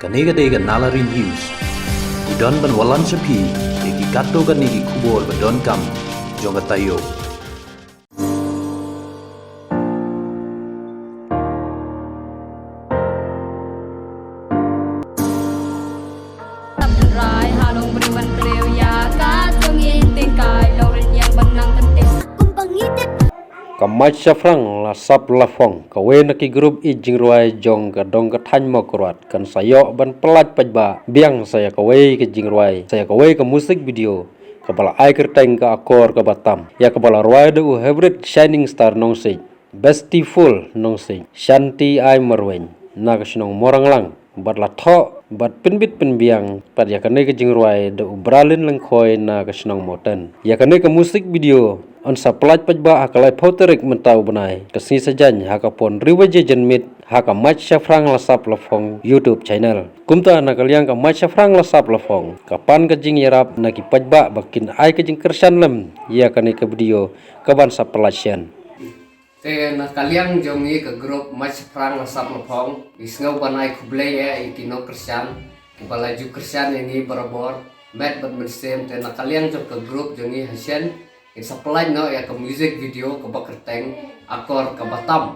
Kanega dega Nalari News. Idon ban walan sapi, egi kato kanigi kubol badon kam, jonga tayo. Rai halong beriman beliau Iaka tungin tingkai lauren yang benang penting kumpang ngitip Ka Maitshaphrang Lasap Phong kawe naki grup ijing ruai jong ka dong ka than mo kurat kan sayo ban pelat Paitbah biang saya kawe ke jing ruai saya kawe ke musik video kabala ai kerteng ka akor ka batam ya kabala ruai de hybrid shining star nong se full nong se shanti ai marwen na ka sinong morang lang bat la tho bat pinbit pinbiang pat ya kane ke jing ruai de ubralin lengkhoi na ka sinong moten ya kane ke musik video on supply Paitbah akalai Tarik mentau benai kesini sajan Haka pon riwaje jenmit Haka Maitshaphrang Lasap Phong YouTube channel kumta nakaliang ka Maitshaphrang Lasap Phong kapan kejing yarap naki Paitbah bakin ai kejing kersan lem ya kane ke video kaban supply sian te nakaliang jongi ke grup Maitshaphrang Lasap Phong isngau banai Pyllait ikino kersan kibalaju kersan ini berabor met bermesem te nakaliang jong ke grup jongi hasen supply no ya ke music video ke bakerteng akor ke batam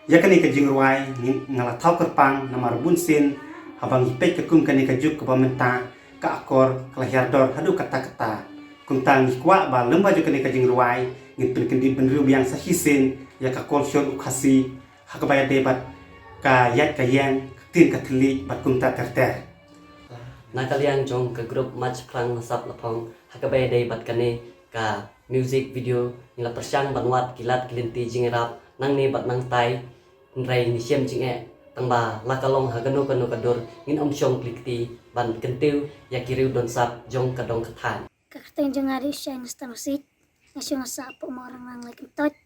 ya kani ke jingruai ngala thau kerpang namar bunsin habang ipek ke kum kani ke juk ke bamenta ke akor ke lahiardor hadu kata-kata kuntang ikwa ba lemba ju kani ke jingruai ngin kendi benru biang sahisin ya ka kolsion ukhasi hakabaya debat ka yat ka yang tin ka thli bat kunta terter nakaliang jong ke grup Maitshaphrang Lasap Phong hakabay day bat kani ka music video nila persyang banwat kilat kilinti jingerap nang ni bat nang tai nrai ni siam jinge tangba lakalong hagano kanu kadur ngin omsyong klikti ban kentiu ya kiriu don sap jong kadong kathan kakten jong ari shine stanosit nasyong sa po mo orang nang like tot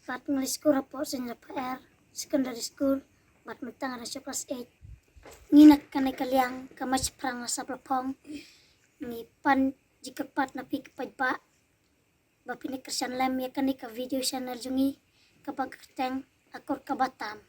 bat nglis ko rapor sa PR secondary school bat mentang ada class 8 nginak kanay kaliang ka Maitshaphrang Lasap Phong ni pan jika pat na pik Paitbah bapinik kersan lem ya kani ka video channel jungi kapag kerteng akor ka batam